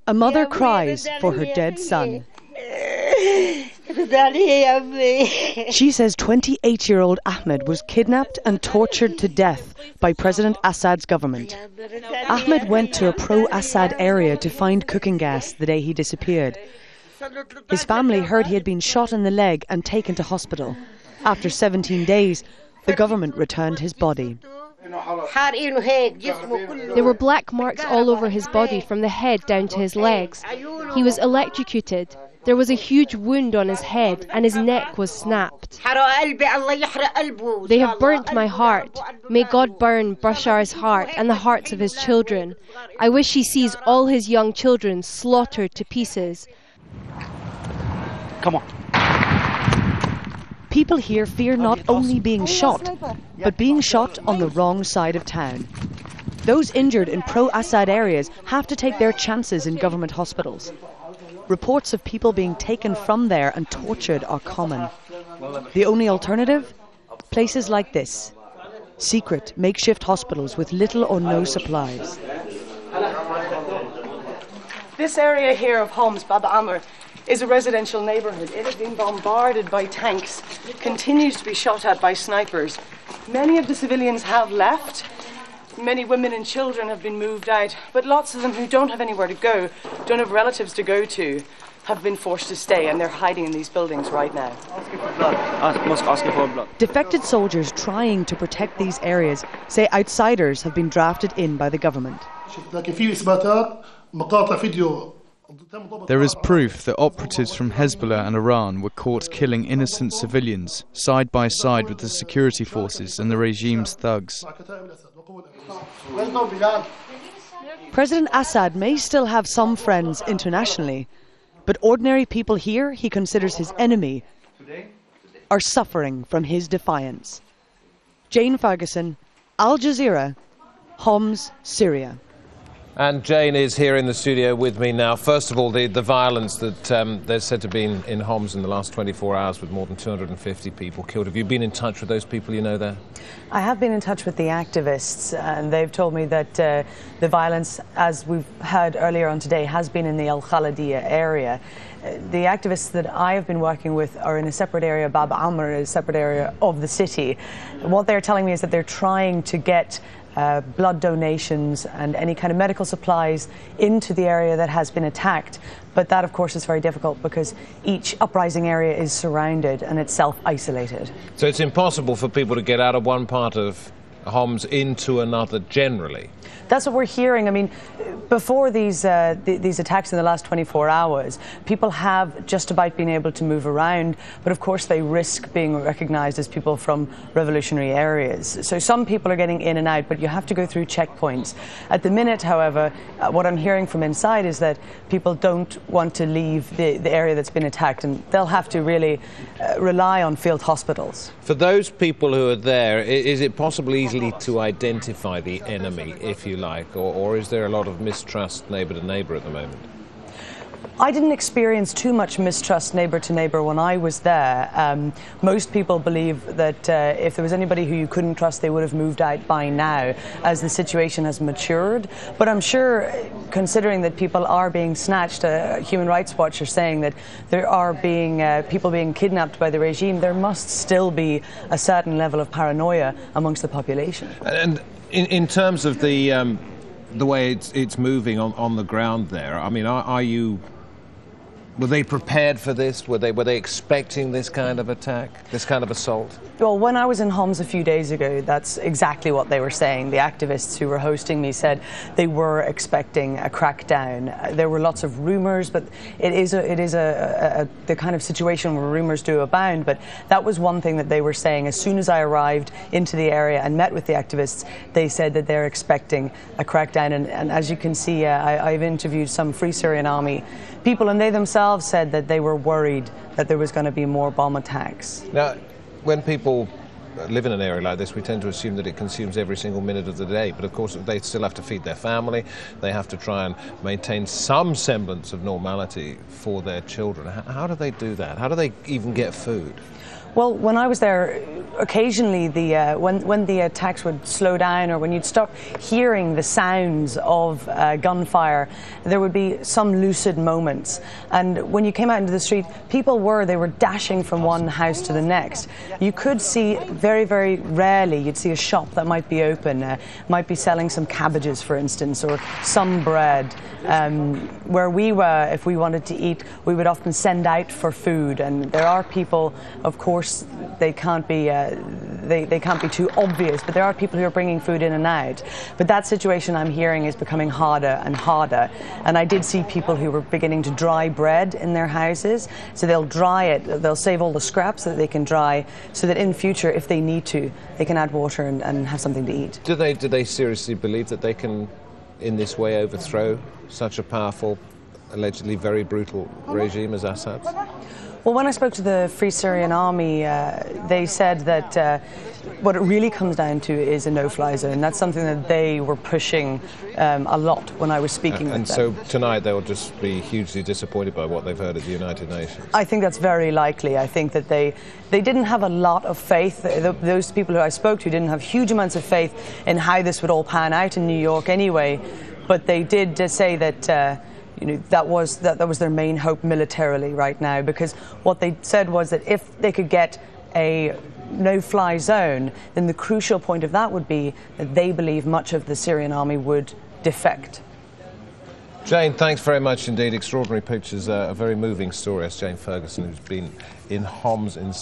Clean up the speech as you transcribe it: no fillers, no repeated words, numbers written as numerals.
A mother cries for her dead son. She says 28-year-old Ahmed was kidnapped and tortured to death by President Assad's government. Ahmed went to a pro-Assad area to find cooking gas the day he disappeared. His family heard he had been shot in the leg and taken to hospital. After 17 days, the government returned his body. There were black marks all over his body from the head down to his legs. He was electrocuted. There was a huge wound on his head and his neck was snapped. They have burnt my heart. May God burn Bashar's heart and the hearts of his children. I wish he sees all his young children slaughtered to pieces. Come on. People here fear not only being shot, but being shot on the wrong side of town. Those injured in pro-Assad areas have to take their chances in government hospitals. Reports of people being taken from there and tortured are common. The only alternative? Places like this. Secret, makeshift hospitals with little or no supplies. This area here of Homs, Bab Amr, is a residential neighbourhood. It has been bombarded by tanks, continues to be shot at by snipers. Many of the civilians have left. Many women and children have been moved out, but lots of them who don't have anywhere to go, don't have relatives to go to, have been forced to stay, and they're hiding in these buildings right now. Defected soldiers trying to protect these areas say outsiders have been drafted in by the government. There is proof that operatives from Hezbollah and Iran were caught killing innocent civilians, side by side with the security forces and the regime's thugs. President Assad may still have some friends internationally, but ordinary people here he considers his enemy are suffering from his defiance. Jane Ferguson, Al Jazeera, Homs, Syria. And Jane is here in the studio with me now. First of all, the violence that there's said to be in Homs in the last 24 hours with more than 250 people killed. Have you been in touch with those people you know there? I have been in touch with the activists, and they've told me that the violence, as we've heard earlier on today, has been in the Al-Khalidiyya area. The activists that I have been working with are in a separate area. Bab Amr is a separate area of the city. What they're telling me is that they're trying to get blood donations and any kind of medical supplies into the area that has been attacked. But that, of course, is very difficult because each uprising area is surrounded and it's self-isolated. So it's impossible for people to get out of one part of Homs into another generally? That's what we're hearing. I mean, before these attacks in the last 24 hours, people have just about been able to move around, but of course they risk being recognised as people from revolutionary areas. So some people are getting in and out, but you have to go through checkpoints. At the minute, however, what I'm hearing from inside is that people don't want to leave the area that's been attacked, and they'll have to really rely on field hospitals. For those people who are there, is it possible easily to identify the enemy, if you like, or is there a lot of mistrust neighbour to neighbour at the moment? I didn't experience too much mistrust neighbour to neighbour when I was there. Most people believe that if there was anybody who you couldn't trust, they would have moved out by now as the situation has matured. But I'm sure, considering that people are being snatched, Human Rights Watch are saying that there are people being kidnapped by the regime, there must still be a certain level of paranoia amongst the population. And in terms of the way it's moving on the ground there, I mean, were they prepared for this? Were they expecting this kind of attack, this kind of assault? Well, when I was in Homs a few days ago, that's exactly what they were saying. The activists who were hosting me said they were expecting a crackdown. There were lots of rumours, but it is the kind of situation where rumours do abound. But that was one thing that they were saying. As soon as I arrived into the area and met with the activists, they said that they're expecting a crackdown. And as you can see, I've interviewed some Free Syrian Army people, and they themselves said that they were worried that there was going to be more bomb attacks. Now, when people live in an area like this, we tend to assume that it consumes every single minute of the day, but of course they still have to feed their family, they have to try and maintain some semblance of normality for their children. How do they do that? How do they even get food? Well, when I was there, occasionally when the attacks would slow down, or when you'd stop hearing the sounds of gunfire, there would be some lucid moments. And when you came out into the street, they were dashing from one house to the next. You could see very, very rarely, you'd see a shop that might be open, might be selling some cabbages, for instance, or some bread. Where we were, if we wanted to eat, we would often send out for food. And there are people, of course, they can't be too obvious, but there are people who are bringing food in and out. But that situation, I'm hearing, is becoming harder and harder. And I did see people who were beginning to dry bread in their houses, so they'll dry it, they'll save all the scraps that they can dry, so that in future, if they need to, they can add water and have something to eat. Do they seriously believe that they can, in this way, overthrow such a powerful, allegedly very brutal regime as Assad's? Well, when I spoke to the Free Syrian Army, they said that what it really comes down to is a no-fly zone. That's something that they were pushing a lot when I was speaking with them. And so tonight they'll just be hugely disappointed by what they've heard at the United Nations. I think that's very likely. I think that they didn't have a lot of faith. Those people who I spoke to didn't have huge amounts of faith in how this would all pan out in New York anyway. But they did say that that was their main hope militarily right now, because what they said was that if they could get a no-fly zone, then the crucial point of that would be that they believe much of the Syrian army would defect. Jane, thanks very much indeed. Extraordinary pictures, a very moving story. That's Jane Ferguson, who's been in Homs in